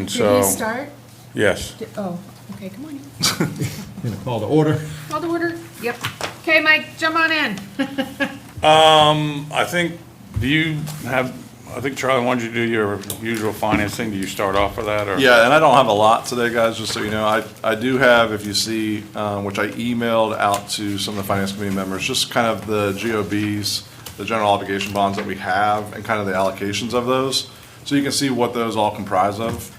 Did so. he start? Yes. Oh, okay, come on in. Gonna call to order. Call to order? Yep. Okay, Mike, jump on in. I think, I think Charlie wanted you to do your usual financing. Do you start off with that, or? Yeah, and I don't have a lot today, guys, just so you know. I do have, if you see, which I emailed out to some of the finance committee members, just kind of the GOBs, the general obligation bonds that we have, and kind of the allocations of those. So you can see what those all comprise of.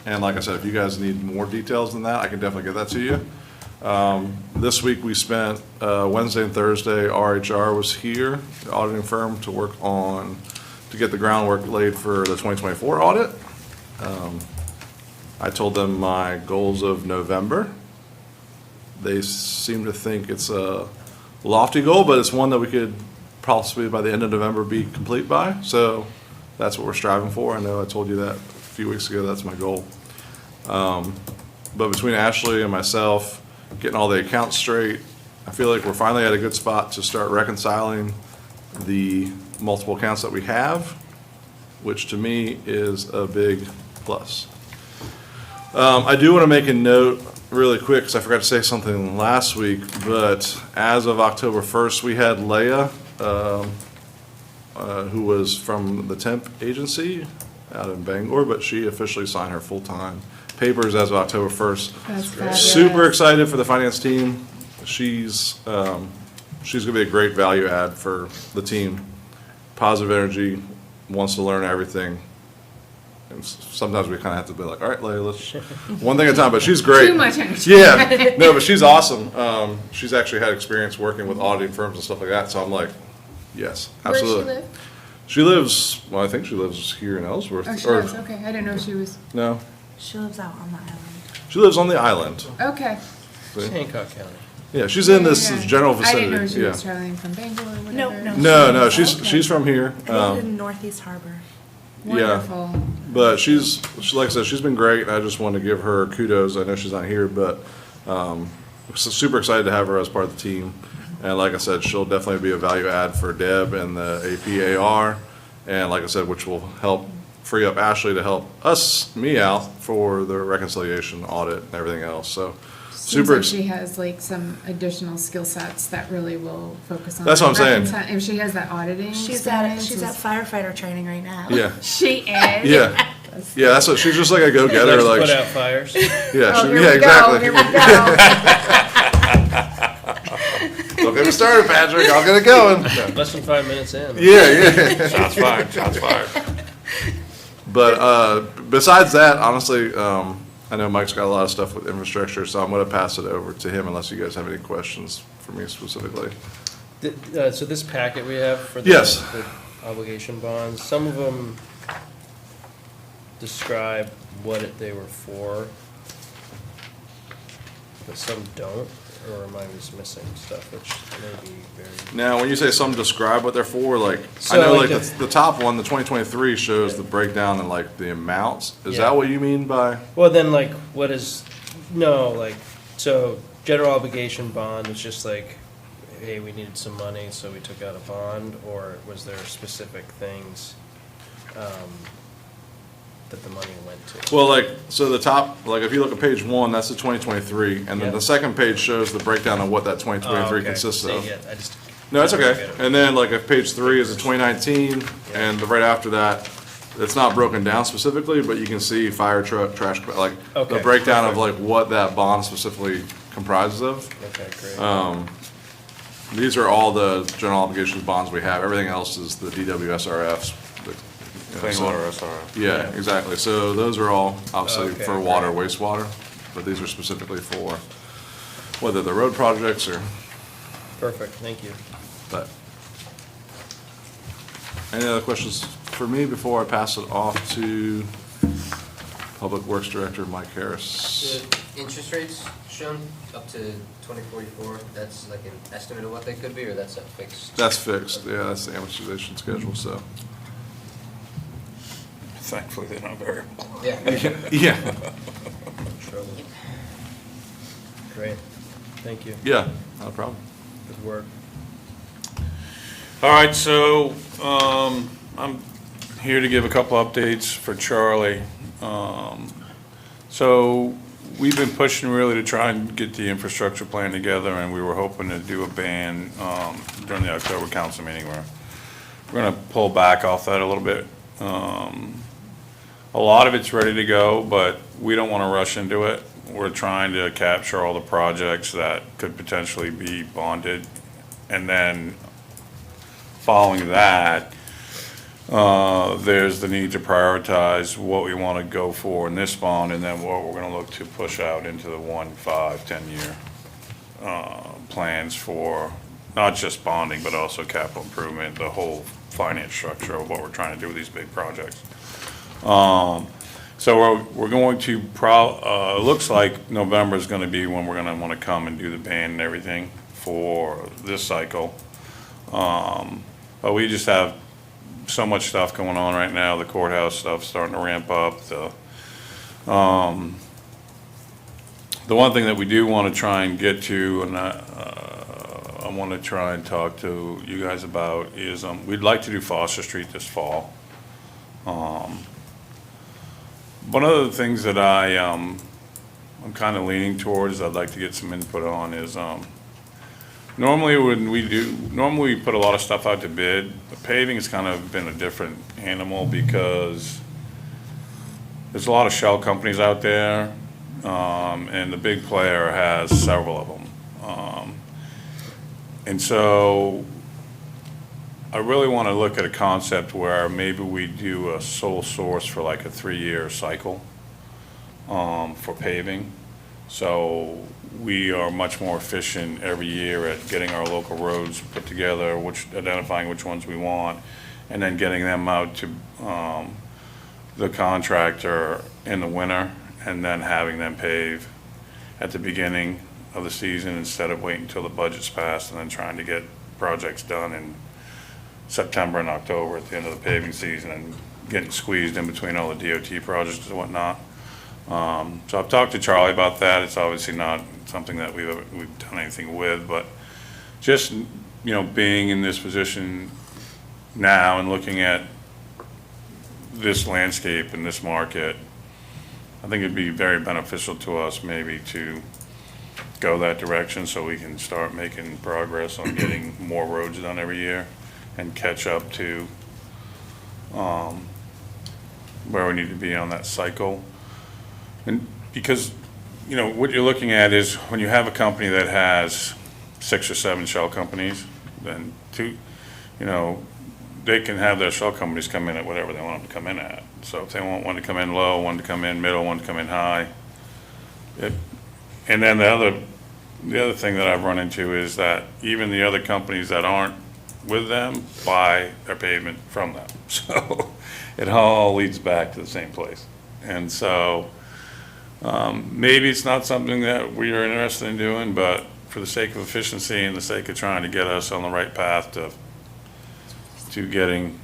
And like I said, if you guys need more details than that, I can definitely get that to you. This week, we spent Wednesday and Thursday, RHR was here, the auditing firm, to work on, to get the groundwork laid for the 2024 audit. I told them my goals of November. They seem to think it's a lofty goal, but it's one that we could possibly by the end of November be complete by. So that's what we're striving for. I know I told you that a few weeks ago, that's my goal. But between Ashley and myself, getting all the accounts straight, I feel like we're finally at a good spot to start reconciling the multiple accounts that we have, which to me is a big plus. I do want to make a note really quick, because I forgot to say something last week, but as of October 1st, we had Leah, who was from the temp agency out in Bangor, but she officially signed her full-time papers as of October 1st. That's fabulous. Super excited for the finance team. She's going to be a great value add for the team. Positive energy, wants to learn everything. And sometimes we kind of have to be like, all right, Leah, let's, one thing at a time, but she's great. Too much energy. Yeah, no, but she's awesome. She's actually had experience working with auditing firms and stuff like that, so I'm like, yes, absolutely. Where does she live? She lives, well, I think she lives here in Ellsworth. Oh, she or- does, okay. I didn't know she was, No, She lives out on the island. she lives on the island. okay. See? Hancock County. Yeah, she's in this Yeah. general I didn't know vicinity, she yeah. was traveling from Bangor or whatever. No, Okay. she's from here. I live in Northeast Harbor. Wonderful. But like I said, she's been great. I just wanted to give her kudos. I know she's not here, but super excited to have her as part of the team. And like I said, she'll definitely be a value add for Deb and the APAR. And like I said, which will help free up Ashley to help me out for the reconciliation audit and everything else. So Seems super. like she has like some additional skill sets that really will focus on. That's what I'm saying. If she has that auditing. She's at experience, firefighter training right now. Yeah, She is? yeah. Yeah, that's what, she's just like a go-getter, Likes to like, put out fires. yeah, Oh, she- here yeah, we go, exactly. here we go. Don't get me started, Patrick, I'll get it going. No. Less than 5 minutes in. Yeah. Shots fired, shots fired. But besides that, honestly, I know Mike's got a lot of stuff with infrastructure, so I'm going to pass it over to him unless you guys have any questions for me specifically. So this packet we have for the Yes. the obligation bonds, some of them describe they were for, but some don't, or am I just missing stuff, which may be very... Now, when you say some describe what they're for, like, I So, know like, like the top one, the 2023 shows the breakdown and like the amounts. Is Yeah. that what you mean by? Well, then, like, so general obligation bond was just like, hey, we needed some money, so we took out a bond, or was there specific things that the money went to? Well, like, so the top, like, if you look at page 1, that's the 2023, and then Yeah. the second page shows the breakdown of what that Oh, 2023 okay. consists See, of. yeah, I just. No, it's okay. Get it. And then, like, if page 3 is the 2019, and the right after that, it's not broken down specifically, but you can see fire truck, trash, like, the Okay, breakdown of perfect. like what that bond specifically comprises of. Okay, great. These are all the general obligations bonds we have. Everything else is the DWSRFs. the- you know, Clean so- water, SRF. Yeah, exactly. So those are all obviously Okay, for water, wastewater, but these are specifically for whether the road projects or, Perfect, thank you. but. Any other questions for me before I pass it off to Public Works Director Mike Harris? The interest rates shown up to 2044, that's like an estimate of what they could be, or that's a fixed? That's fixed, yeah, that's the amortization schedule, so. Thankfully, they're not variable. Yeah. Yeah, Trouble. Great, thank you, yeah, not a problem. good work. All right, so, I'm here to give a couple updates for Charlie. So we've been pushing really to try and get the infrastructure plan together, and we were hoping to do a ban during the October council meeting. We're gonna pull back off that a little bit. A lot of it's ready to go, but we don't wanna rush into it. We're trying to capture all the projects that could potentially be bonded. And then following that, there's the need to prioritize what we want to go for in this bond, and then what we're going to look to push out into the 1, 5, 10-year plans for not just bonding, but also capital improvement, the whole finance structure of what we're trying to do with these big projects. So we're going to it looks like November is going to be when we're going to want to come and do the ban and everything for this cycle. But we just have so much stuff going on right now. The courthouse stuff's starting to ramp up. The one thing that we do want to try and get to, and I want to try and talk to you guys about, is we'd like to do Foster Street this fall. One of the things that I'm kind of leaning towards, I'd like to get some input on, is normally we put a lot of stuff out to bid. But paving has kind of been a different animal because there's a lot of shell companies out there, and the big player has several of them. And so I really want to look at a concept where maybe we do a sole source for like a 3-year cycle for paving. So we are much more efficient every year at getting our local roads put together, identifying which ones we want, and then getting them out to the contractor in the winter, and then having them pave at the beginning of the season instead of waiting until the budget's passed and then trying to get projects done in September and October at the end of the paving season and getting squeezed in between all the DOT projects and whatnot. So I've talked to Charlie about that. It's obviously not something that we've done anything with, but just, being in this position now and looking at this landscape and this market, I think it'd be very beneficial to us maybe to go that direction so we can start making progress on getting more roads done every year and catch up to where we need to be on that cycle. And because, what you're looking at is when you have a company that has 6 or 7 shell companies, then they can have their shell companies come in at whatever they want them to come in at. So if they want one to come in low, one to come in middle, one to come in high. And then the other thing that I've run into is that even the other companies that aren't with them buy their pavement from them. So it all leads back to the same place. And so maybe it's not something that we are interested in doing, but for the sake of efficiency and the sake of trying to get us on the right path to getting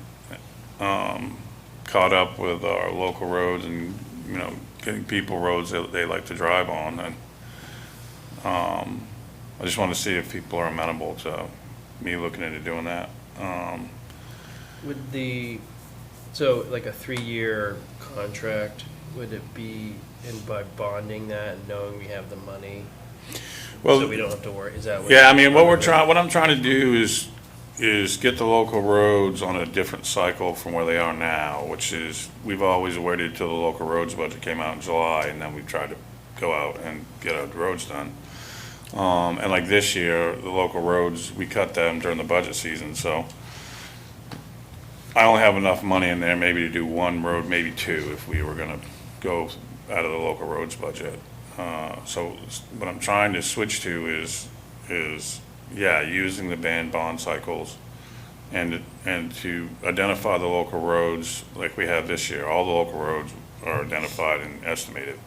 caught up with our local roads and, getting people roads that they like to drive on, and I just want to see if people are amenable to me looking into doing that. So like a 3-year contract, would it be by bonding that and knowing we have the money? Well, So we don't have to worry, is that what? yeah, I mean, what I'm trying to do is get the local roads on a different cycle from where they are now, which is, we've always waited till the local roads budget came out in July, and then we've tried to go out and get our roads done. And like this year, the local roads, we cut them during the budget season, so I only have enough money in there maybe to do 1 road, maybe 2, if we were gonna go out of the local roads budget. So what I'm trying to switch to is using the bond cycles and to identify the local roads like we have this year. All the local roads are identified and estimated.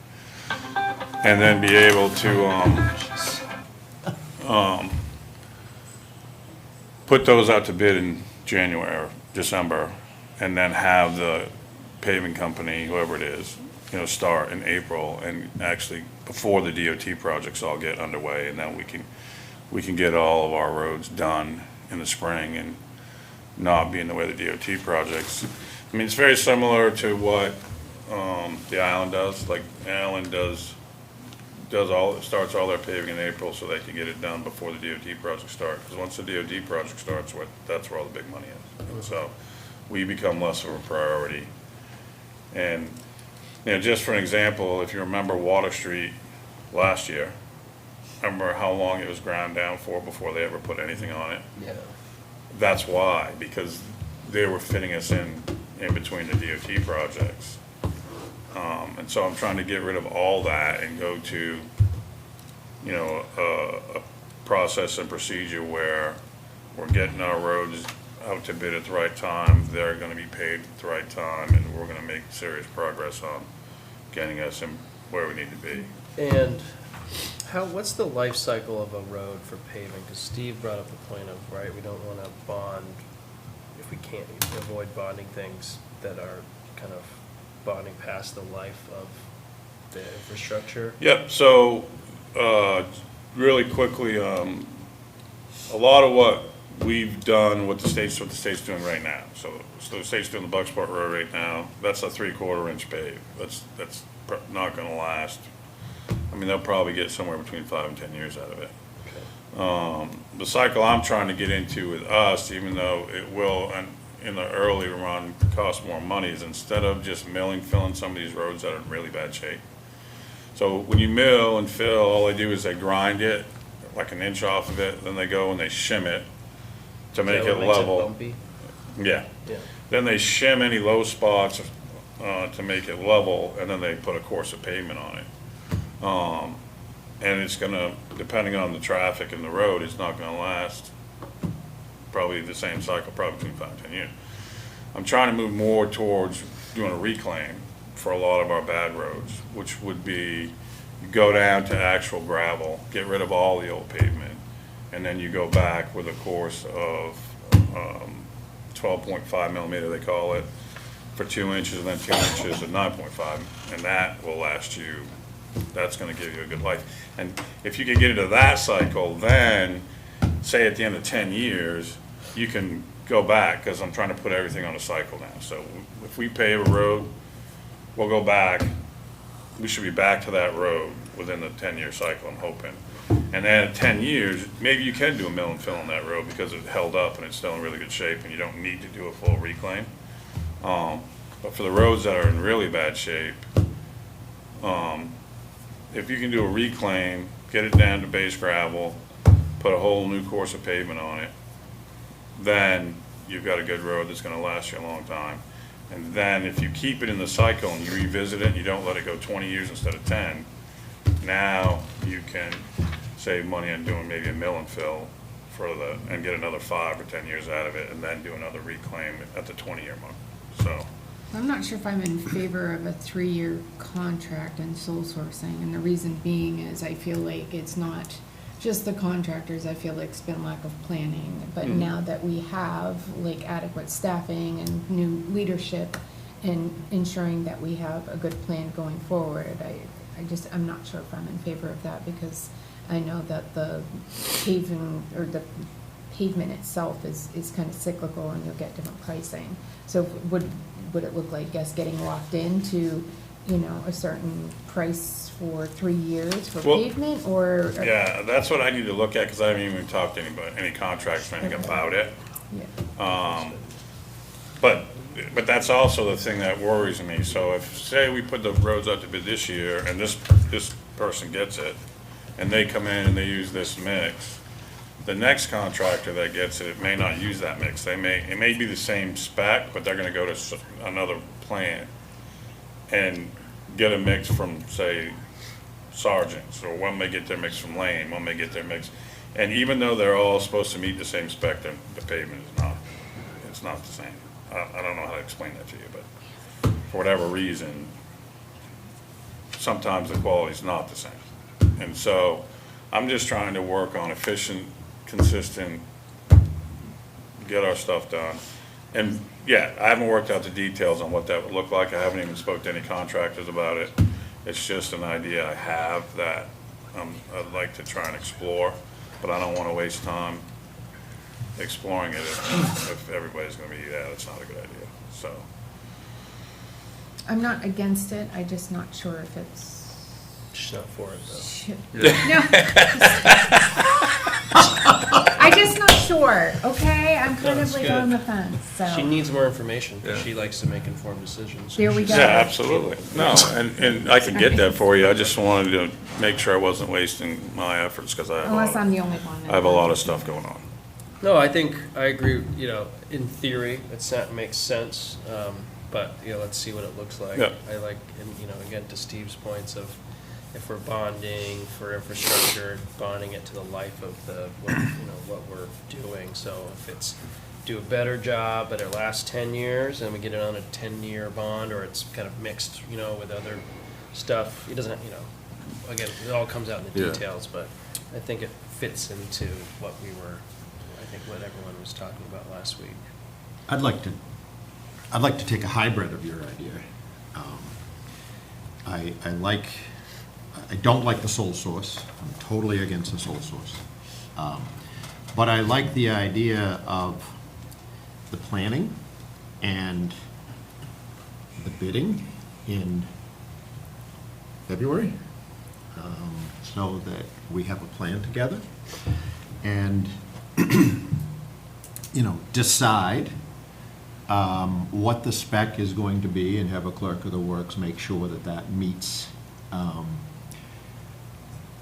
And then be able to put those out to bid in January or December, and then have the paving company, whoever it is, start in April, and actually before the DOT projects all get underway, and then we can get all of our roads done in the spring and not be in the way of the DOT projects. I mean, it's very similar to what the island does, like Allen starts all their paving in April so they can get it done before the DOT project starts. Because once the DOT project starts, that's where all the big money is. And so we become less of a priority. And, just for an example, if you remember Water Street last year, remember how long it was ground down for before they ever put anything on it? Yeah. That's why, because they were fitting us in between the DOT projects. And so I'm trying to get rid of all that and go to, a process and procedure where we're getting our roads out to bid at the right time, they're gonna be paid at the right time, and we're gonna make serious progress on getting us in where we need to be. And what's the life cycle of a road for paving? Because Steve brought up the point of, right, we don't want to bond, if we can't avoid bonding things that are kind of bonding past the life of the infrastructure. Yep, so, really quickly, a lot of what we've done, what the state's doing right now. So the state's doing the Bucksport Road right now, that's a 3/4 inch pave. That's not gonna last. I mean, they'll probably get somewhere between 5 and 10 years out of it. The cycle I'm trying to get into with us, even though it will, and in the early run, cost more money, is instead of just filling some of these roads that are in really bad shape. So when you mill and fill, all they do is they grind it, like an inch off of it, then they go and they shim it to make it level. Bumpy? Yeah. Yeah. Then they shim any low spots to make it level, and then they put a course of pavement on it. And it's gonna, depending on the traffic and the road, it's not gonna last probably the same cycle, probably between 5 and 10 years. I'm trying to move more towards doing a reclaim for a lot of our bad roads, which would be, you go down to actual gravel, get rid of all the old pavement, and then you go back with a course of 12.5 millimeter, they call it, for 2 inches, and then 2 inches at 9.5, and that will last you, that's gonna give you a good life. And if you can get into that cycle, then, say at the end of 10 years, you can go back, because I'm trying to put everything on a cycle now. So if we pave a road, we'll go back, we should be back to that road within the 10-year cycle, I'm hoping. And then at 10 years, maybe you can do a mill and fill on that road because it held up and it's still in really good shape and you don't need to do a full reclaim. But for the roads that are in really bad shape, if you can do a reclaim, get it down to base gravel, put a whole new course of pavement on it, then you've got a good road that's gonna last you a long time. And then if you keep it in the cycle and you revisit it, and you don't let it go 20 years instead of 10, now you can save money on doing maybe a mill and fill and get another 5 or 10 years out of it, and then do another reclaim at the 20-year mark, so. I'm not sure if I'm in favor of a 3-year contract and sole sourcing, and the reason being is I feel like it's not just the contractors, I feel like it's been lack of planning, but now that we have like adequate staffing and new leadership and ensuring that we have a good plan going forward, I'm not sure if I'm in favor of that, because I know that the paving, or the pavement itself is kind of cyclical and you'll get different pricing. So would it look like us getting locked into, a certain price for 3 years for Well, pavement, or? Yeah, that's what I need to look at, because I haven't even talked to any contractors or anything about it. Yeah. But that's also the thing that worries me. So if, say we put the roads out to bid this year, and this person gets it, and they come in and they use this mix, the next contractor that gets it may not use that mix. It may be the same spec, but they're gonna go to another plant and get a mix from, say, Sargent's, or one may get their mix from Lane, one may get their mix. And even though they're all supposed to meet the same spec, the pavement is not. It's not the same. I don't know how to explain that to you, but for whatever reason, sometimes the quality's not the same. And so I'm just trying to work on efficient, consistent, get our stuff done. And yeah, I haven't worked out the details on what that would look like. I haven't even spoke to any contractors about it. It's just an idea I have that I'd like to try and explore, but I don't want to waste time exploring it if everybody's going to be, that's not a good idea. So I'm not against it, I'm just not sure if it's. She's not for it, though. Shit. No. I'm just not sure, okay? I'm kind No, of it's like good. on the fence, so. She needs more information, because Yeah. she likes to make informed decisions. There we go. Yeah, absolutely. No, and I can get that for you. I just wanted to make sure I wasn't wasting my efforts, because I Unless I'm have the only one. I have a lot of stuff going on. No, I think, I agree, in theory, it makes sense, but, let's see what it looks like. Yeah. I like, and, again, to Steve's points of, if we're bonding for infrastructure, bonding it to the life of what we're doing. So if it's do a better job, but it lasts 10 years, and we get it on a 10-year bond, or it's kind of mixed, with other stuff, it doesn't, again, it all comes out in the Yeah. details, but I think it fits into what what everyone was talking about last week. I'd like to take a hybrid of your idea. I don't like the sole source. I'm totally against the sole source. But I like the idea of the planning and the bidding in February, so that we have a plan together. And decide what the spec is going to be, and have a clerk of the works make sure that that meets the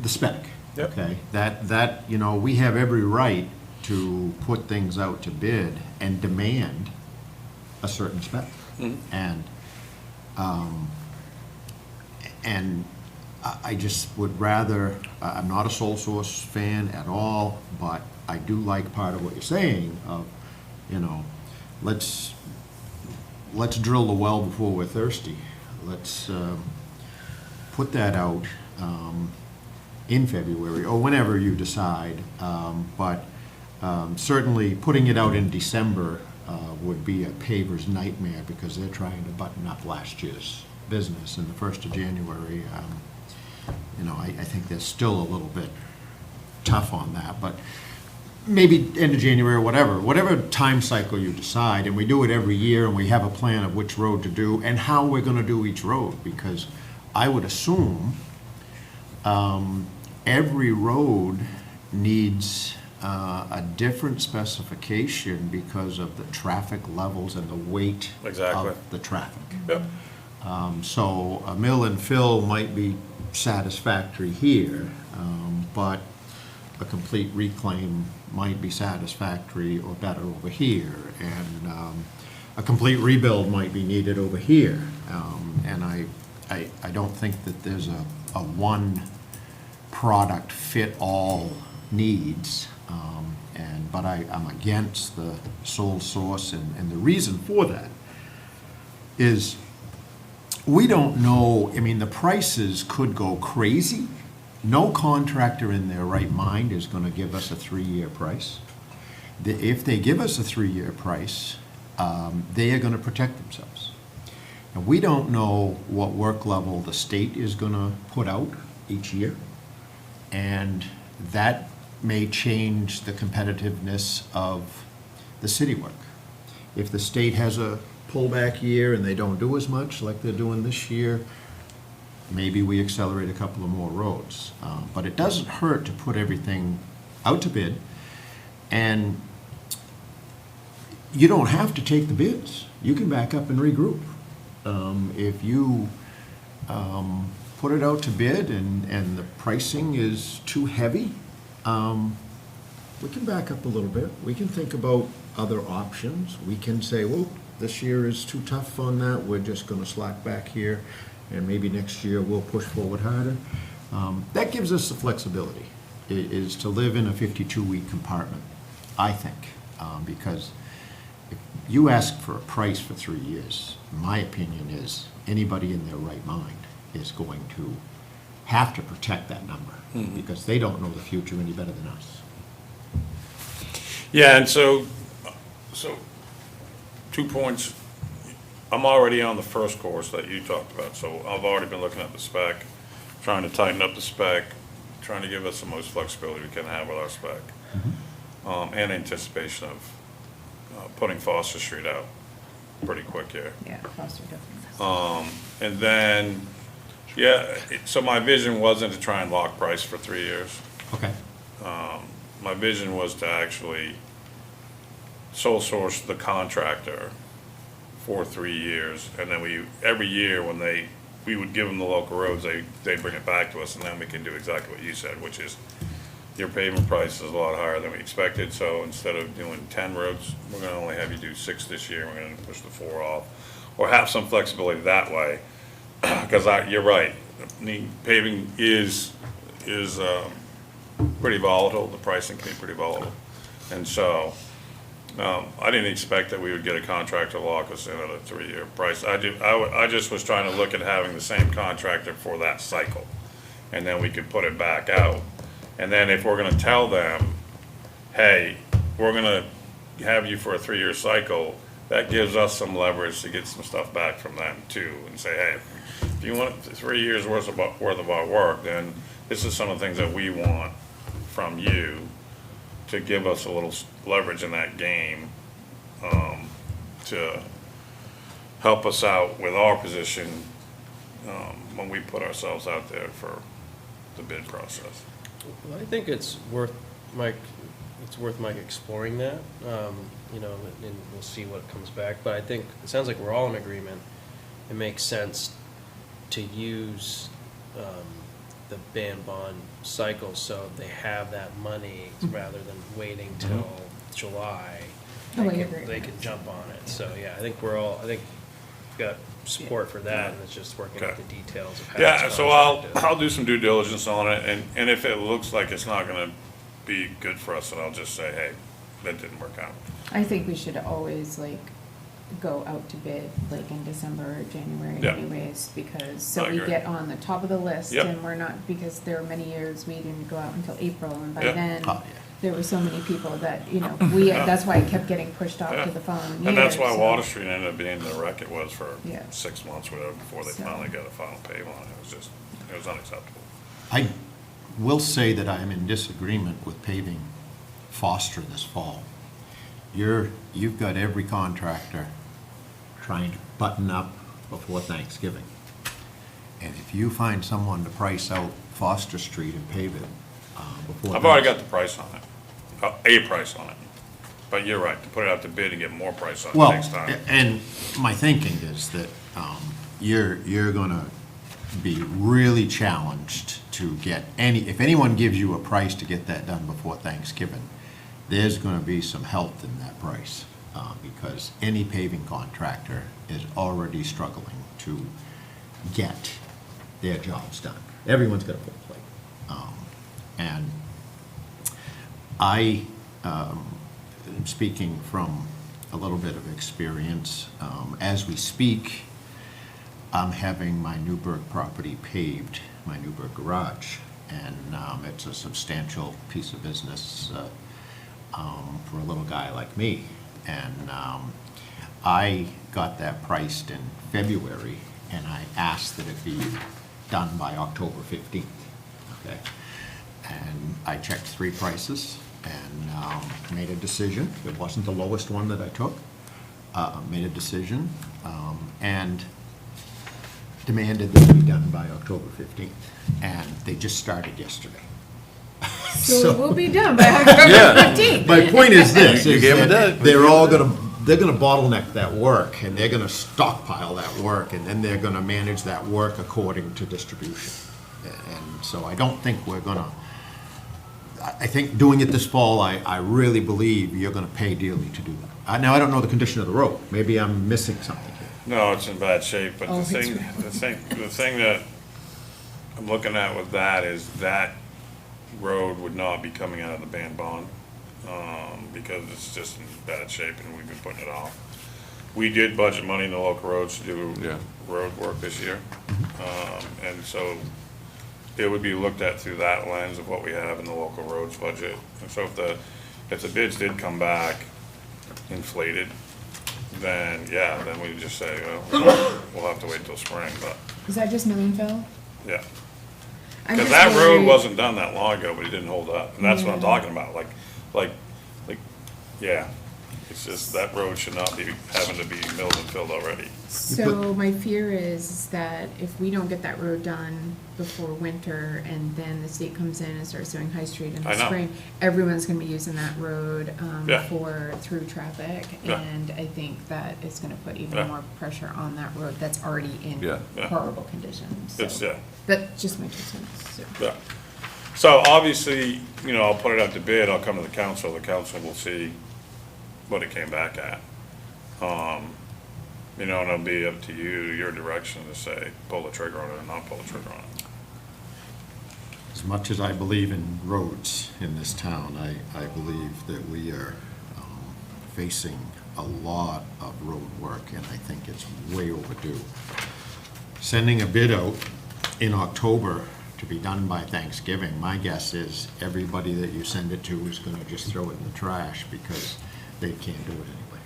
spec. Yep. Okay? That, we have every right to put things out to bid and demand a certain spec. And I just would rather, I'm not a sole source fan at all, but I do like part of what you're saying of, let's drill the well before we're thirsty. Let's put that out in February, or whenever you decide. But certainly, putting it out in December would be a paver's nightmare, because they're trying to button up last year's business. And the 1st of January, I think they're still a little bit tough on that. But maybe end of January or whatever time cycle you decide, and we do it every year, and we have a plan of which road to do and how we're gonna do each road, because I would assume every road needs a different specification because of the traffic levels and the weight Exactly. of the traffic. Yep. So a mill and fill might be satisfactory here, but a complete reclaim might be satisfactory or better over here, and a complete rebuild might be needed over here. And I don't think that there's a one product fit all needs, but I'm against the sole source, and the reason for that is we don't know. I mean, the prices could go crazy. No contractor in their right mind is going to give us a 3-year price. If they give us a 3-year price, they are going to protect themselves. And we don't know what work level the state is going to put out each year, and that may change the competitiveness of the city work. If the state has a pullback year and they don't do as much like they're doing this year, maybe we accelerate a couple of more roads. But it doesn't hurt to put everything out to bid, and you don't have to take the bids. You can back up and regroup. If you put it out to bid and the pricing is too heavy, we can back up a little bit. We can think about other options. We can say, well, this year is too tough on that. We're just going to slack back here, and maybe next year we'll push forward harder. That gives us the flexibility, is to live in a 52-week compartment, I think, because if you ask for a price for 3 years, my opinion is anybody in their right mind is going to have to protect that number, because they don't know the future any better than us. Yeah, and so 2 points. I'm already on the first course that you talked about, so I've already been looking at the spec, trying to tighten up the spec, trying to give us the most flexibility we can have with our spec, and anticipation of putting Foster Street out pretty quick here. Yeah, Foster definitely. And then, yeah, so my vision wasn't to try and lock price for 3 years. Okay, My vision was to actually sole source the contractor for 3 years. And then every year when we would give them the local roads, they bring it back to us, and then we can do exactly what you said, which is your pavement price is a lot higher than we expected, so instead of doing 10 roads, we're gonna only have you do 6 this year, we're gonna push the 4 off, or have some flexibility that way. Because you're right, paving is pretty volatile, the pricing can be pretty volatile. And so, I didn't expect that we would get a contractor lock us in at a 3-year price. I just was trying to look at having the same contractor for that cycle, and then we could put it back out. And then if we're gonna tell them, hey, we're gonna have you for a 3-year cycle, that gives us some leverage to get some stuff back from them too, and say, hey, if you want 3 years worth of our work, then this is some of the things that we want from you to give us a little leverage in that game, to help us out with our position, when we put ourselves out there for the bid process. Well, I think it's worth Mike exploring that, you know, and we'll see what comes back. But I think, it sounds like we're all in agreement. It makes sense to use the ban bond cycle so they have that money rather than waiting till July. Oh, I They agree. can jump on it. So, yeah, I think we've got support for that, and it's just working out Okay. the details of how Yeah, it's so contracted. I'll do some due diligence on it, and if it looks like it's not gonna be good for us, then I'll just say, hey, that didn't work out. I think we should always like go out to bid like in December or January Yeah. anyways, because, I so we agree. get on the top of the list Yep. and we're not, because there were many years we didn't go out until April, and by Yeah. then, Oh, yeah. there were so many people that, you know, that's why it kept getting pushed off Yeah. to the following year. And that's why so- Water Street ended up being the wreck it was for Yeah. 6 months, whatever, before they So- finally got a final pave on it. It was unacceptable. I will say that I am in disagreement with paving Foster this fall. You've got every contractor trying to button up before Thanksgiving. And if you find someone to price out Foster Street and pave it before. I've already got the price on it, a price on it. But you're right, to put it out to bid and get more price on it Well, next time. and my thinking is that you're gonna be really challenged to get if anyone gives you a price to get that done before Thanksgiving, there's gonna be some health in that price, because any paving contractor is already struggling to get their jobs done. Everyone's got a full plate. And I am speaking from a little bit of experience. As we speak, I'm having my Newburgh property paved, my Newburgh garage, and it's a substantial piece of business for a little guy like me. And I got that priced in February, and I asked that it be done by October 15th, okay? And I checked 3 prices and made a decision. It wasn't the lowest one that I took. Made a decision and demanded that it be done by October 15th. And they just started yesterday. So it will be done by October 15th. My point is this, You is gave 'em a that day. they're gonna bottleneck that work, and they're gonna stockpile that work, and then they're gonna manage that work according to distribution. And so I don't think we're gonna, I think doing it this fall, I really believe you're gonna pay dearly to do that. Now, I don't know the condition of the road, maybe I'm missing something here. No, it's in bad shape, but Oh, the it's thing that I'm looking at with that is that road would not be coming out of the ban bond, because it's just in bad shape and we've been putting it off. We did budget money in the local roads to do Yeah. road work this year. And so it would be looked at through that lens of what we have in the local roads budget. And so if the bids did come back inflated, then, yeah, then we'd just say, well, we'll have to wait till spring, but, Is that just Millionville? yeah. I'm Because just that road worried- wasn't done that long ago, but it didn't hold up, and that's what I'm Yeah. talking about, like, yeah. It's just that road should not be having to be milled and filled already. So my fear is that if we don't get that road done before winter and then the state comes in and starts doing High Street in I the know. spring, everyone's gonna be using that road, Yeah. for through traffic. Yeah. And I think that is gonna put even Yeah. more pressure on that road that's already in Yeah. Yeah. horrible conditions. So It's, yeah. That's just my 2 cents, so. Yeah. So obviously, you know, I'll put it out to bid, I'll come to the council will see what it came back at. You know, and it'll be up to you, your direction to say, pull the trigger on it or not pull the trigger on it. As much as I believe in roads in this town, I believe that we are facing a lot of road work, and I think it's way overdue. Sending a bid out in October to be done by Thanksgiving, my guess is everybody that you send it to is gonna just throw it in the trash because they can't do it anyway.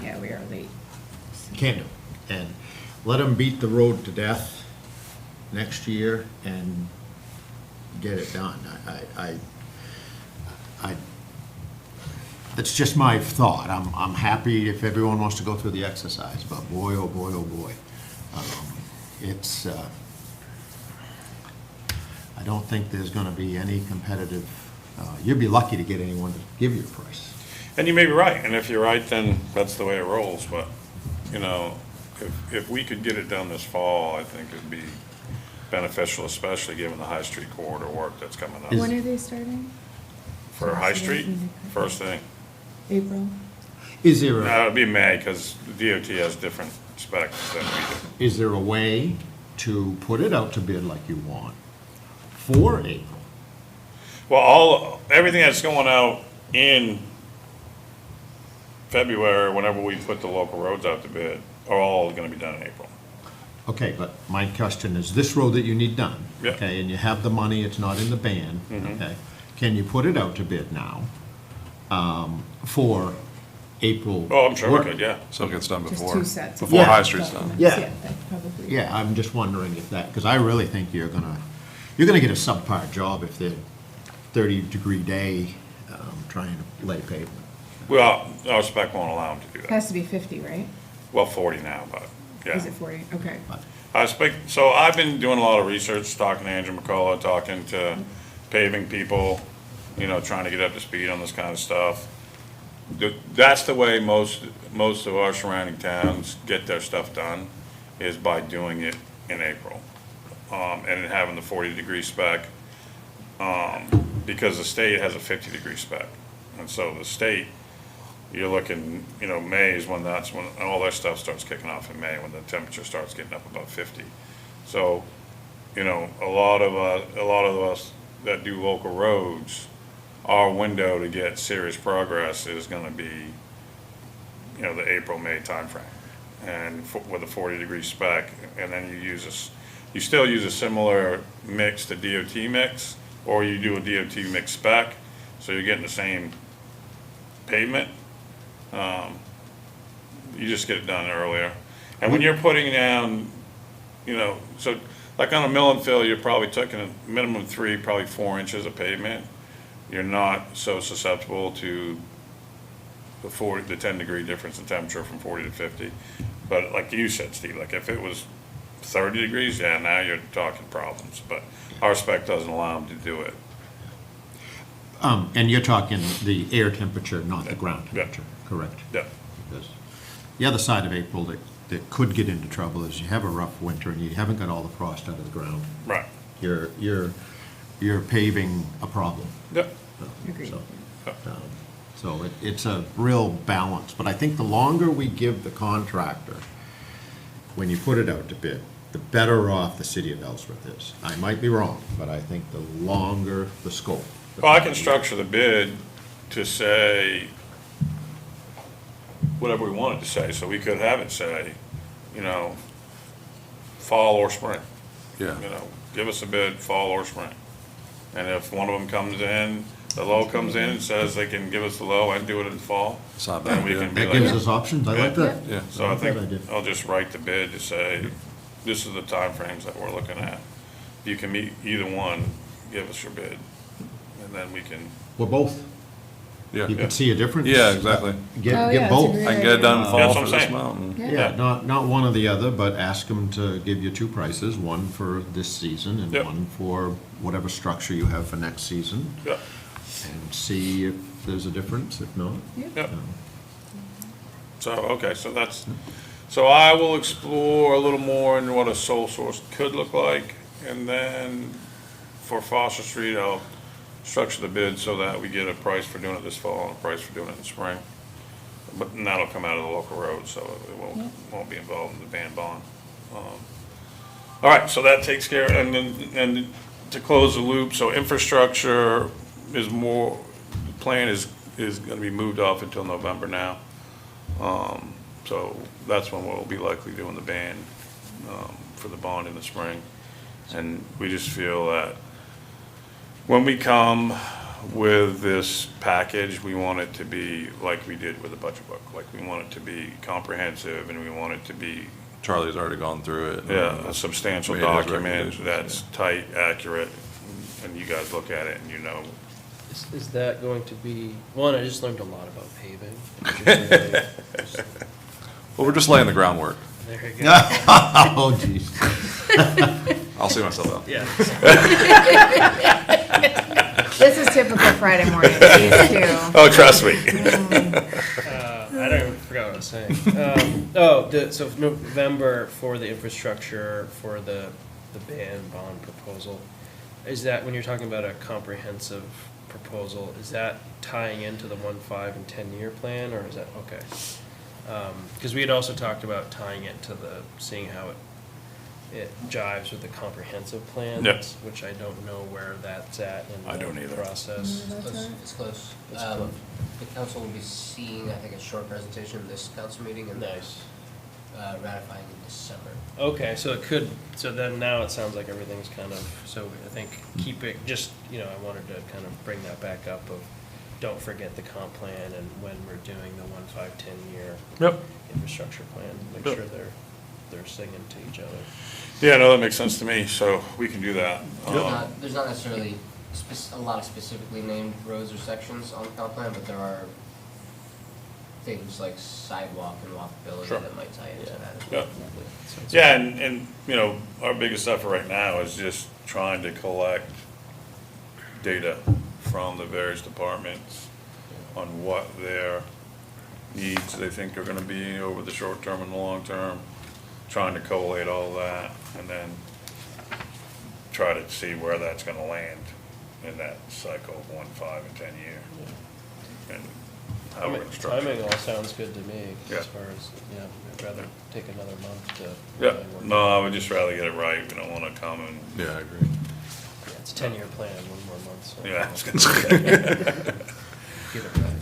Yeah, we are late. Can't do it. And let them beat the road to death next year and get it done. That's just my thought. I'm happy if everyone wants to go through the exercise, but boy, oh boy, oh boy. It's, I don't think there's gonna be any competitive, you'd be lucky to get anyone to give you a price. And you may be right, and if you're right, then that's the way it rolls, but, you know, if we could get it done this fall, I think it'd be beneficial, especially given the High Street corridor work that's coming up. When are they starting? For High Street, first thing. April? Is there a? It'd be May, because DOT has different specs than we do. Is there a way to put it out to bid like you want for April? Well, everything that's going out in February, whenever we put the local roads out to bid, are all gonna be done in April. Okay, but my question is, this road that you need done, Yeah. okay, and you have the money, it's not in the ban, okay? Can you put it out to bid now, for April? Oh, I'm sure we work? could, yeah. So it gets done Just before, 2 sets. of before High Yeah. Street's done. documents. Yeah. That probably. Yeah, I'm just wondering if that, because I really think you're gonna get a subpar job if they're 30-degree day, trying to lay pavement. Well, our spec won't allow them to do that. Has to be 50, right? Well, 40 now, but, yeah. Is it 40? Okay. So I've been doing a lot of research, talking to Andrew McCullough, talking to paving people, you know, trying to get up to speed on this kind of stuff. That's the way most of our surrounding towns get their stuff done, is by doing it in April. And having the 40-degree spec, because the state has a 50-degree spec. And so the state, you're looking, you know, May is when all their stuff starts kicking off in May, when the temperature starts getting up above 50. So, you know, a lot of us that do local roads, our window to get serious progress is gonna be, you know, the April, May timeframe. And with a 40-degree spec, and then you still use a similar mix to DOT mix, or you do a DOT mix spec, so you're getting the same pavement. You just get it done earlier. And when you're putting down, you know, so like on a mill and fill, you're probably taking a minimum 3, probably 4 inches of pavement. You're not so susceptible to the 10-degree difference in temperature from 40 to 50. But like you said, Steve, like if it was 30 degrees, yeah, now you're talking problems. But our spec doesn't allow them to do it. And you're talking the air temperature, not the ground Yeah. temperature, correct? Yeah. Because the other side of April that could get into trouble is you have a rough winter and you haven't got all the frost out of the ground. Right. You're paving a problem. Yeah. Agreed. So it's a real balance, but I think the longer we give the contractor, when you put it out to bid, the better off the city of Ellsworth is. I might be wrong, but I think the longer the scope. Well, I can structure the bid to say whatever we want it to say, so we could have it say, you know, fall or spring. Yeah. You know, give us a bid, fall or spring. And if one of them comes in, the low comes in and says they can give us the low and do it in the fall, It's not then bad, we yeah. can be That like. gives us options, I like that. Yeah. So I like that think idea. I'll just write the bid to say, this is the timeframes that we're looking at. If you can meet either one, give us your bid, and then we can, Well, both. Yeah. You can see a difference. Yeah, exactly. Oh, Get, yeah, get it's a both. great I can get it done in That's fall what for I'm this saying. mountain. Yeah, not one or the other, but ask them to give you two prices, one for this season and Yep. one for whatever structure you have for next season, Yeah, and see if there's a difference, if not. yeah. So, okay, so I will explore a little more in what a sole source could look like, and then for Foster Street, I'll structure the bid so that we get a price for doing it this fall and a price for doing it in the spring. But and that'll come out of the local road, so it won't be involved in the band bond. All right, so that takes care, and to close the loop, so infrastructure is more, the plan is gonna be moved off until November now. So that's when we'll be likely doing the band, for the bond in the spring. And we just feel that when we come with this package, we want it to be like we did with the budget book. Like, we want it to be comprehensive, and we want it to be, Charlie's already gone through it. yeah, a substantial Made his document recommendations, that's tight, accurate, and you guys look at it and you know. Is that going to be, one, I just learned a lot about paving. It's really just- Well, we're just laying the groundwork. There you go. Oh, geez. I'll see myself out. Yeah. This is typical Friday morning, these two. Oh, trust me. I don't even forgot what I was saying. So November for the infrastructure, for the ban bond proposal, is that, when you're talking about a comprehensive proposal, is that tying into the 1, 5, and 10-year plan, or is that, okay? Because we had also talked about tying it to seeing how it jives with the comprehensive plan. Yep. Which I don't know where that's at in I don't the either. process. It's close. It's close. The council will be seeing, I think, a short presentation in this council meeting, and then Nice. ratifying in December. Okay, so then now it sounds like everything's kind of, so I think keep it, just, I wanted to kind of bring that back up of, don't forget the comp plan and when we're doing the 1, 5, 10-year Yep. infrastructure plan, make Yep. sure they're singing to each other. Yeah, no, that makes sense to me, so we can do that. There's not necessarily a lot of specifically named roads or sections on the comp plan, but there are things like sidewalk and walkability Sure. that might tie into Yeah. that as Yeah. well. Yeah, and our biggest effort right now is just trying to collect data from the various departments on what their needs they think are gonna be over the short term and the long term, trying to collate all that, and then try to see where that's gonna land in that cycle of 1, 5, and 10 year. And how we're gonna structure it. Timing all sounds good to me, Yeah. as far as, I'd rather take another month to. Yeah, really work no, it. I would just rather get it right, we don't wanna come and, Yeah, I agree. Yeah, it's a 10-year plan, 1 more month, so. yeah. I was gonna say. Get it right,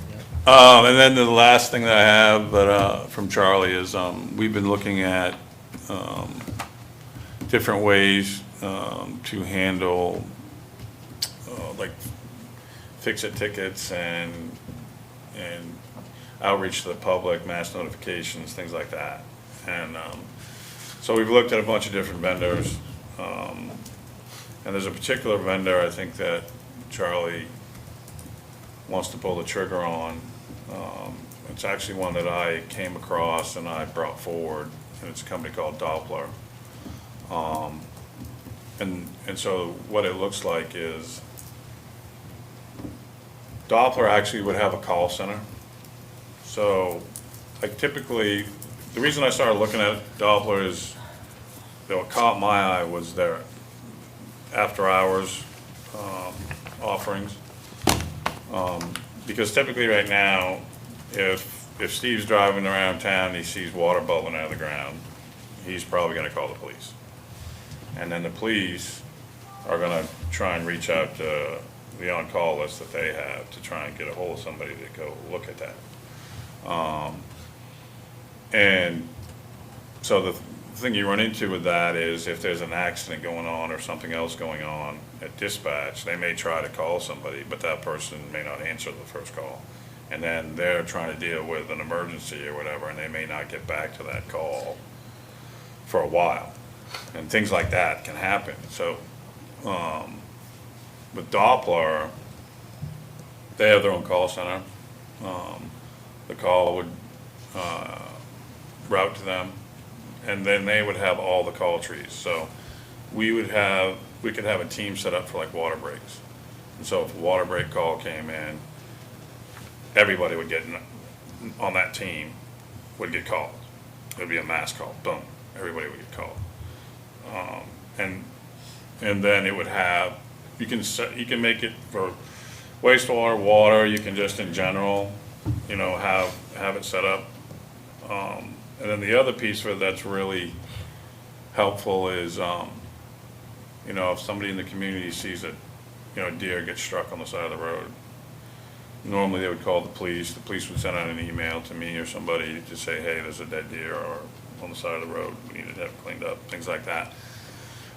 yeah. And then the last thing that I have, from Charlie is, we've been looking at, different ways, to handle, like, fix-it tickets and outreach to the public, mass notifications, things like that. And, so we've looked at a bunch of different vendors, and there's a particular vendor I think that Charlie wants to pull the trigger on. It's actually one that I came across and I brought forward, and it's a company called Doppler. And so what it looks like is Doppler actually would have a call center. So, like, typically, the reason I started looking at Doppler is, what caught my eye was their after-hours offerings. Because typically right now, if Steve's driving around town and he sees water bubbling out of the ground, he's probably gonna call the police. And then the police are gonna try and reach out to the on-call list that they have to try and get a hold of somebody to go look at that. And so the thing you run into with that is if there's an accident going on or something else going on at dispatch, they may try to call somebody, but that person may not answer the first call. And then they're trying to deal with an emergency or whatever, and they may not get back to that call for a while. And things like that can happen. So, with Doppler, they have their own call center. The call would route to them, and then they would have all the call trees. So we could have a team set up for like water breaks. And so if a water break call came in, everybody would get, on that team, would get called. It would be a mass call, boom, everybody would get called. And then it would have, you can make it for wastewater, water, you can just in general, have it set up. And then the other piece of it that's really helpful is, if somebody in the community sees that, a deer gets struck on the side of the road, normally they would call the police would send out an email to me or somebody to say, hey, there's a dead deer or on the side of the road, we need to have it cleaned up, things like that.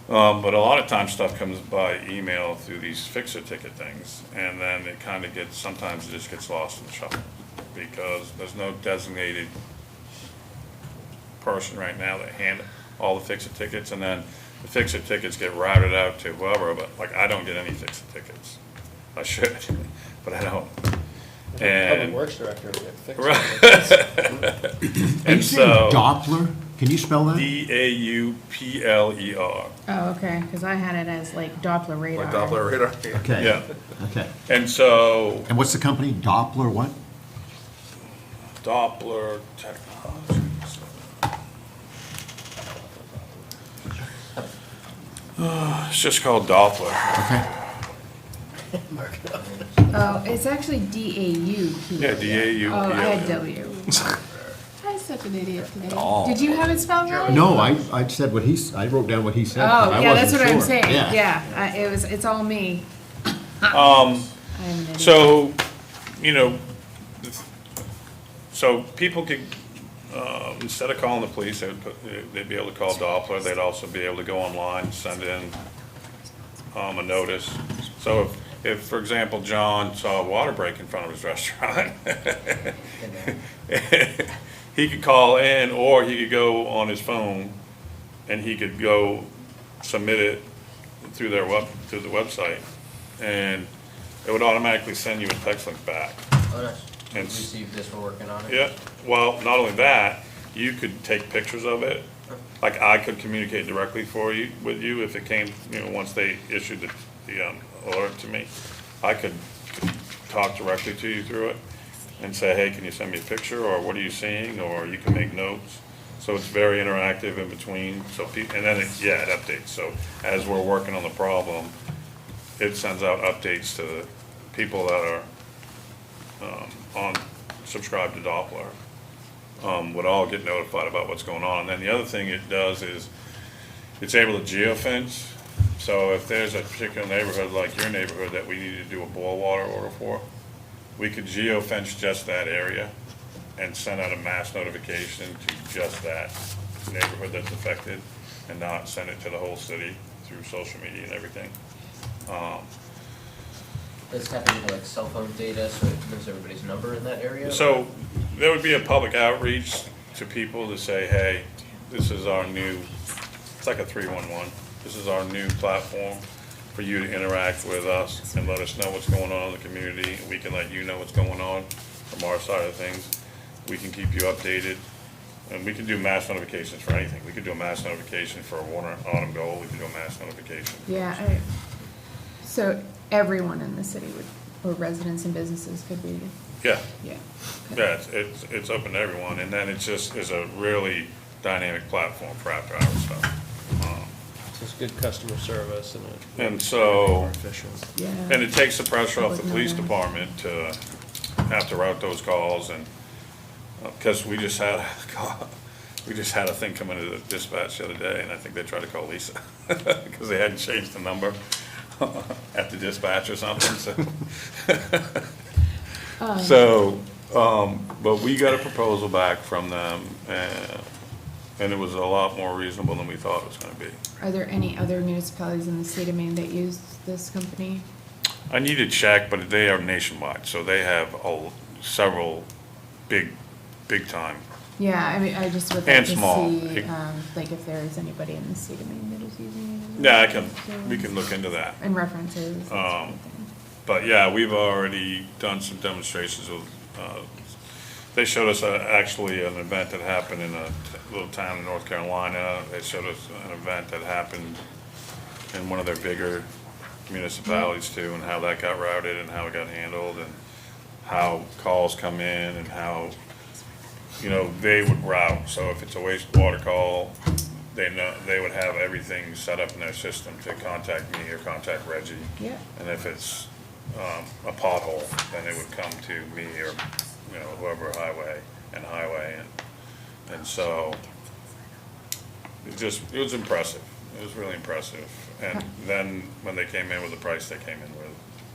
But a lot of times stuff comes by email through these fix-it ticket things, and then it kind of sometimes it just gets lost in the shuffle, because there's no designated person right now that handle all the fix-it tickets, and then the fix-it tickets get routed out to whoever, but like, I don't get any fix-it tickets. I should, but I don't. Public And, Works Director would get fixed. right. Are you And saying so, Doppler? Can you spell that? DAUPLER. Oh, okay, because I had it as like Doppler radar. Like Doppler radar. Okay. Yeah. Okay. And so, And what's the company? Doppler what? Doppler Technologies. It's just called Doppler. Okay. Oh, it's actually DAUP. Yeah, DAUPLER. Oh, I had W. I'm such an idiot today. Oh. Did you have it spelled right? No, I said what I wrote down what he said. but Oh, I yeah, that's wasn't what I'm sure. saying. Yeah, it's all me. I'm an idiot. So, so people could, instead of calling the police, they'd be able to call Doppler. They'd also be able to go online, send in a notice. So if, for example, John saw a water break in front of his restaurant, he could call in, or he could go on his phone and he could go submit it through the website, and it would automatically send you a text link back. Oh, nice. We And- received this, we're working on it. Yeah, well, not only that, you could take pictures of it. Like, I could communicate directly with you if it came, once they issued the alert to me. I could talk directly to you through it and say, hey, can you send me a picture, or what are you seeing, or you can make notes. So it's very interactive in between, and then it updates. So as we're working on the problem, it sends out updates to the people that are subscribed to Doppler. Would all get notified about what's going on. And then the other thing it does is it's able to geofence. So if there's a particular neighborhood, like your neighborhood, that we need to do a boil water order for, we could geofence just that area and send out a mass notification to just that neighborhood that's affected, and not send it to the whole city through social media and everything. Let's tap into like cell phone data, so it knows everybody's number in that area. So there would be a public outreach to people to say, hey, this is our new, it's like a 311. This is our new platform for you to interact with us and let us know what's going on in the community. We can let you know what's going on from our side of things. We can keep you updated. And we can do mass notifications for anything. We could do a mass notification for a Warner Autumn Gold. We could do a mass notification. Yeah, so everyone in the city or residents and businesses could be, Yeah. yeah. Yeah, it's open to everyone, and then it just is a really dynamic platform for after hours stuff. So it's good customer service and And so, more efficient. Yeah. and it takes the pressure off the Public police notice. department to have to route those calls, and, because we just had a thing come into the dispatch the other day, and I think they tried to call Lisa, because they hadn't changed the number at the dispatch or something, so. So, but we got a proposal back from them, and it was a lot more reasonable than we thought it was gonna be. Are there any other municipalities in the state of Maine that use this company? I need to check, but they are nationwide, so they have several big time. Yeah, I mean, I just would And like to small. see, like, if there is anybody in the state of Maine that is using it. Yeah, we can look into that. And references, that sort of thing. But yeah, we've already done some demonstrations with They showed us actually an event that happened in a little town in North Carolina. They showed us an event that happened in one of their bigger municipalities too, and how that got routed and how it got handled, and how calls come in and how, they would route. So if it's a wastewater call, they would have everything set up in their system to contact me or contact Reggie. Yeah. And if it's a pothole, then it would come to me or, whoever highway, and so it was impressive. It was really impressive. And then when they came in with the price they came in with,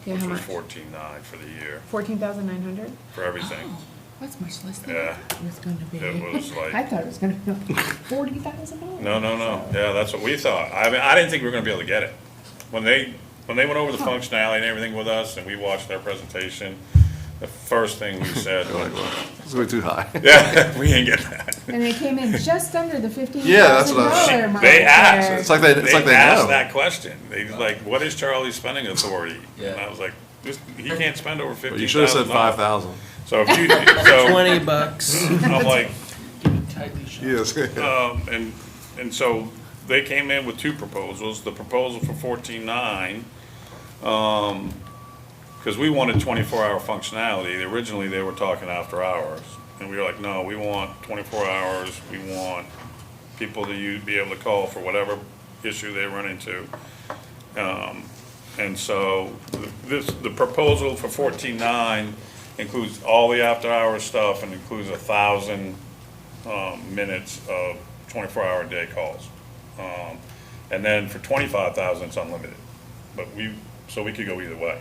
Yeah, which how was much? 14.9 for the year, 14,900? for everything. Oh, that's much less than Yeah. I thought it was gonna be. It was like- I thought it was gonna be like $40,000. No. Yeah, that's what we thought. I mean, I didn't think we were gonna be able to get it. When they went over the functionality and everything with us, and we watched their presentation, the first thing we said was, It's going too high. yeah, we ain't getting that. And they came in just under the Yeah, that's what I was- $15,000 mark. They asked. there. It's like they asked know. that question. They was like, what is Charlie's spending authority? Yeah. And I was like, he can't spend over $15,000. You should have said 5,000. So if you, so, $20. I'm like, Yes. and so they came in with two proposals. The proposal for 14.9, because we wanted 24-hour functionality. Originally, they were talking after hours. And we were like, no, we want 24 hours. We want people to be able to call for whatever issue they run into. And so the proposal for 14.9 includes all the after-hours stuff and includes 1,000 minutes of 24-hour day calls. And then for 25,000, it's unlimited. So we could go either way.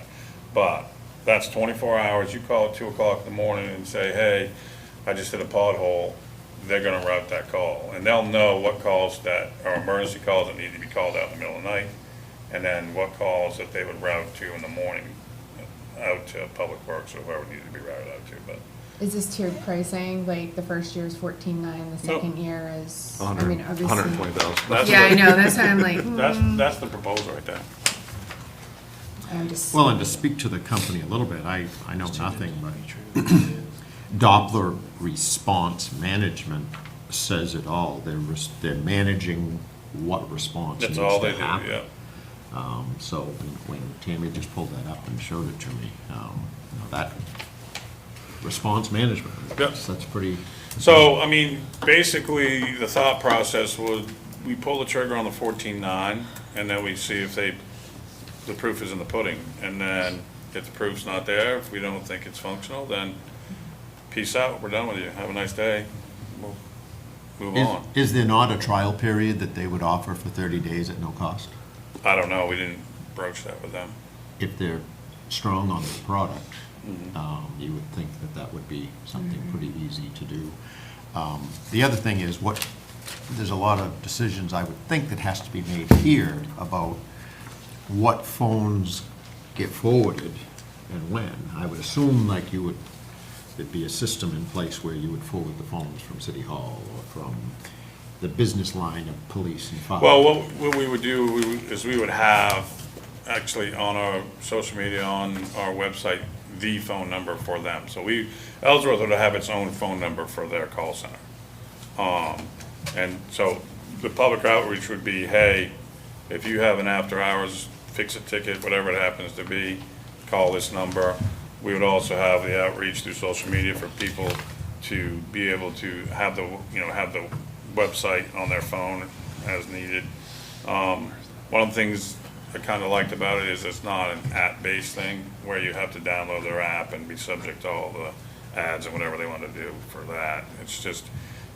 But that's 24 hours. You call at 2 o'clock in the morning and say, hey, I just hit a pothole. They're gonna route that call. And they'll know what calls that are emergency calls that need to be called out in the middle of the night. And then what calls that they would route to in the morning, out to Public Works or whoever needed to be routed out to, but. Is this tiered pricing, like the first year is 14.9, the Nope. second year is, I mean, obviously. 120,000. That's Yeah, the- I know, that's why I'm like, That's the proposal right there. I'm just. Well, and to speak to the company a little bit, I know nothing, but Doppler Response Management says it all. They're managing what response needs That's all to they do, happen. yeah. So when Tammy just pulled that up and showed it to me, that response management, Yep. that's pretty. So, I mean, basically, the thought process was, we pull the trigger on the 14.9, and then we see if the proof is in the pudding. And then if the proof's not there, if we don't think it's functional, then peace out, we're done with you, have a nice day, we'll move on. Is there not a trial period that they would offer for 30 days at no cost? I don't know, we didn't broach that with them. If they're strong on the product, you would think that that would be something pretty easy to do. The other thing is there's a lot of decisions I would think that has to be made here about what phones get forwarded and when. I would assume like there'd be a system in place where you would forward the phones from City Hall or from the business line of police and fire. Well, what we would do is we would have, actually, on our social media, on our website, the phone number for them. So Ellsworth would have its own phone number for their call center. And so the public outreach would be, hey, if you have an after-hours fix-it ticket, whatever it happens to be, call this number. We would also have the outreach through social media for people to be able to have the website on their phone as needed. One of the things I kind of liked about it is it's not an app-based thing where you have to download their app and be subject to all the ads and whatever they want to do for that. It's just,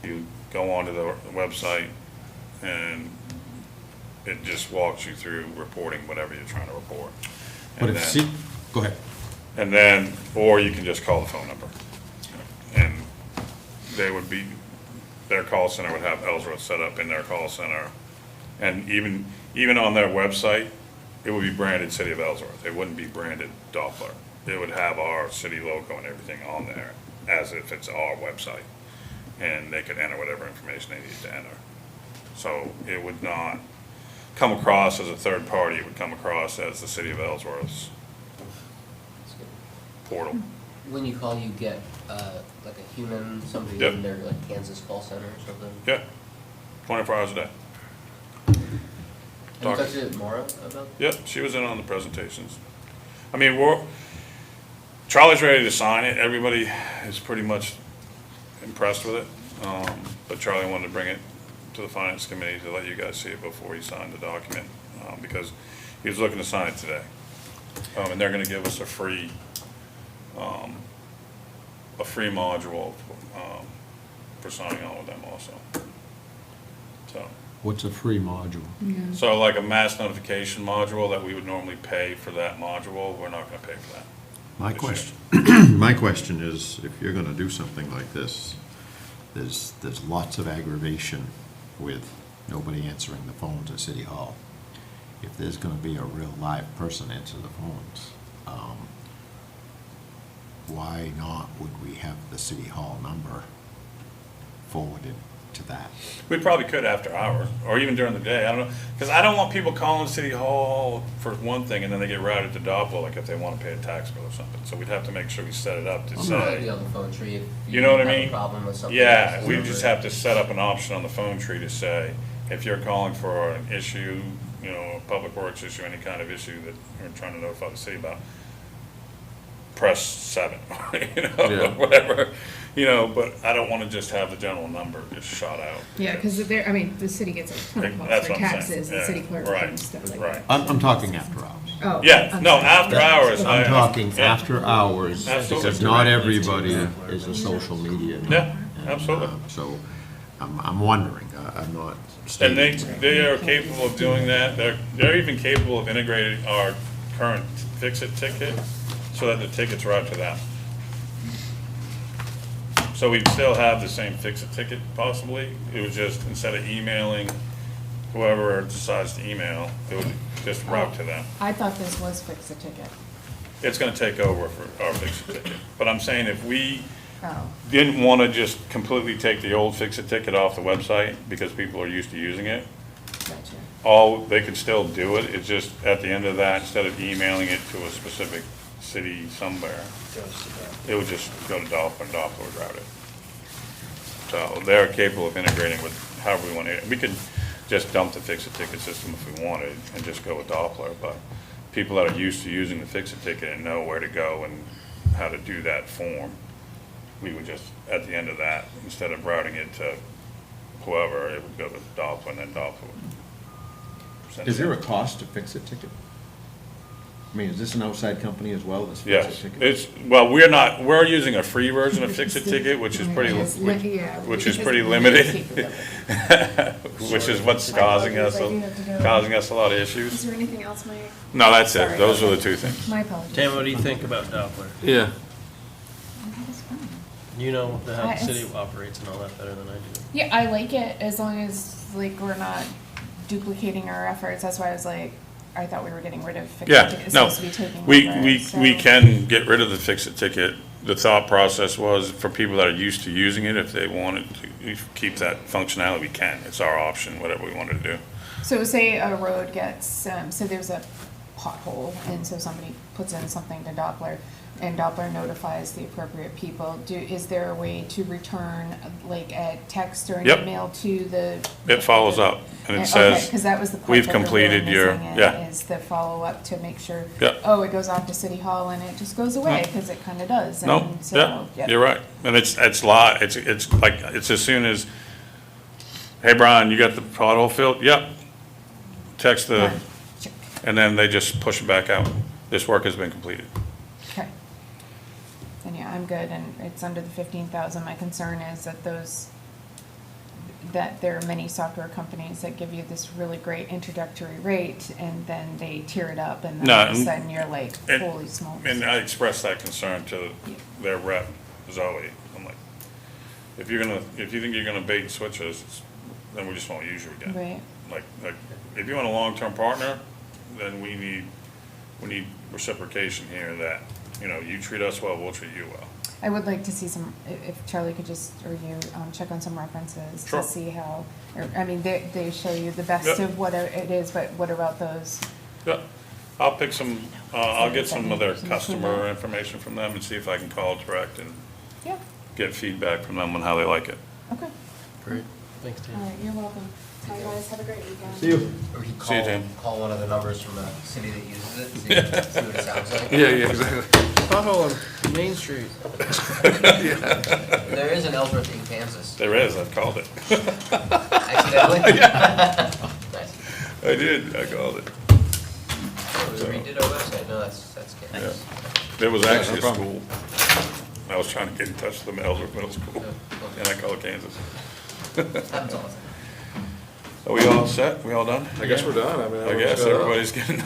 you go onto the website and it just walks you through reporting whatever you're trying to report. But And if, then- go ahead. and then, or you can just call the phone number. And their call center would have Ellsworth set up in their call center. And even on their website, it would be branded City of Ellsworth. It wouldn't be branded Doppler. It would have our city logo and everything on there as if it's our website. And they could enter whatever information they needed to enter. So it would not come across as a third party. It would come across as the City of Ellsworth's portal. When you call, you get, like a human, somebody Yep. in their, like, Kansas call center or something? Yeah, 24 hours a day. Have you Talk- talked to Maura about? Yep, she was in on the presentations. I mean, Charlie's ready to sign it. Everybody is pretty much impressed with it. But Charlie wanted to bring it to the finance committee to let you guys see it before he signed the document, because he was looking to sign it today. And they're gonna give us a free module, for signing on with them also. So. What's a free module? So like a mass notification module that we would normally pay for that module, we're not gonna pay for that. My This question, my question is, if you're gonna do something like this, there's lots of aggravation with nobody answering the phones at City Hall. If there's gonna be a real live person answer the phones, why not would we have the City Hall number forwarded to that? We probably could after hours, or even during the day, I don't know, because I don't want people calling City Hall for one thing and then they get routed to Doppler, like if they want to pay a tax bill or something. So we'd have to make sure we set it up to I'll probably be say, on the phone tree if you know what I have a mean? problem with something. Yeah, else's we number. just have to set up an option on the phone tree to say, if you're calling for an issue, a public works issue, any kind of issue that you're trying to notify the city about, press 7, Yeah. whatever, but I don't want to just have the general number just shot out. Yeah, because I mean, the city gets a ton of calls That's for what I'm saying, taxes and yeah, city clerk right, and stuff like right. that. I'm talking after hours. Oh. Yeah, I'm no, sorry. after hours. I'm talking yeah. after hours, Absolutely. because not everybody is a social media. Yeah, And, absolutely. So, I'm wondering, I'm not And they, stating. they are capable of doing that. They're even capable of integrating our current Fix-It ticket so that the tickets are out to them. So we'd still have the same Fix-It ticket possibly. It was just, instead of emailing whoever decides to email, it would just route to them. I thought this was Fix a Ticket. It's gonna take over for our Fix-It ticket. But I'm saying if we Oh, didn't want to just completely take the old Fix-It ticket off the website because people are used to using it, gotcha. they could still do it. It's just at the end of that, instead of emailing it to a specific city somewhere, Goes to that. it would just go to Doppler and Doppler would route it. So they're capable of integrating with however we want to. We could just dump the Fix-It ticket system if we wanted and just go with Doppler, but people that are used to using the Fix-It ticket and know where to go and how to do that form, we would just, at the end of that, instead of routing it to whoever, it would go to Doppler and then Doppler would send Is it. there a cost to fix a ticket? I mean, is this an outside company as well that's Yes, fix a ticket? it's, well, we're using a free version of Fix-It Ticket, which is pretty, Yes, yeah, which is because pretty of the limited, capability. which is what's causing us, I do have to go. causing us a lot of Is issues. there anything else, Mike? No, that's it, Sorry. those are the two things. My apologies. Tam, what do you think about Doppler? Yeah. That is fine. You know how the It's- city operates and all that better than I do. Yeah, I like it as long as we're not duplicating our efforts. That's why I was like, I thought we were getting rid of Fix It Yeah, Ticket. It's no, supposed to be taking we, over, we so- can get rid of the Fix-It Ticket. The thought process was for people that are used to using it, if they wanted to keep that functionality, we can. It's our option, whatever we wanted to do. So say a road gets, so there's a pothole, and so somebody puts in something to Doppler, and Doppler notifies the appropriate people. Is there a way to return, like, a text or an Yep. email to the? It follows up, and it Okay, says, because that was the part "We've that we're completed really your-" missing yeah. Is the follow-up to make sure, Yeah. oh, it goes off to City Hall and it just goes away, No. because it kind of does. No, and so, yeah, yep. you're right. And it's like, it's as soon as, hey, Brian, you got the pothole filled? Yep. Text the, Done. Check. and then they just push it back out. This work has been completed. Okay. Then yeah, I'm good, and it's under the 15,000. My concern is that that there are many software companies that give you this really great introductory rate, and then they tear it up, and then No, all of a and- sudden you're like, and- holy smokes. And I expressed that concern to their rep, Zoe. I'm like, if you think you're gonna bait and switch us, then we just won't use you again. Right. Like, if you want a long-term partner, then we need reciprocation here that, you treat us well, we'll treat you well. I would like to see some, if Charlie could just, or you, check on some references Sure. to see how, they show you the best Yep. of what it is, but what about those? Yeah, I'll pick some, I'll get some of their customer information from them and see if I can call direct and Yeah, get feedback from them on how they like it. okay. Great. Thanks, Dan. All right, you're welcome. Bye, guys, have a great weekend. See you. Or he See you, call, Tim. call one of the numbers from the city that uses it, see what it sounds like. Yeah, exactly. Pothole on Main Street. There is an Ellsworth in Kansas, There is, I've called it. accidentally. Nice. I did, I called it. Oh, we redid our website, no, that's Yeah. Kansas. There was actually a no school. I was trying to get in touch with them, Ellsworth Middle School, and I called Kansas. Happens all the time. Are we all set? We all done? I guess we're done. I mean, I guess everybody's getting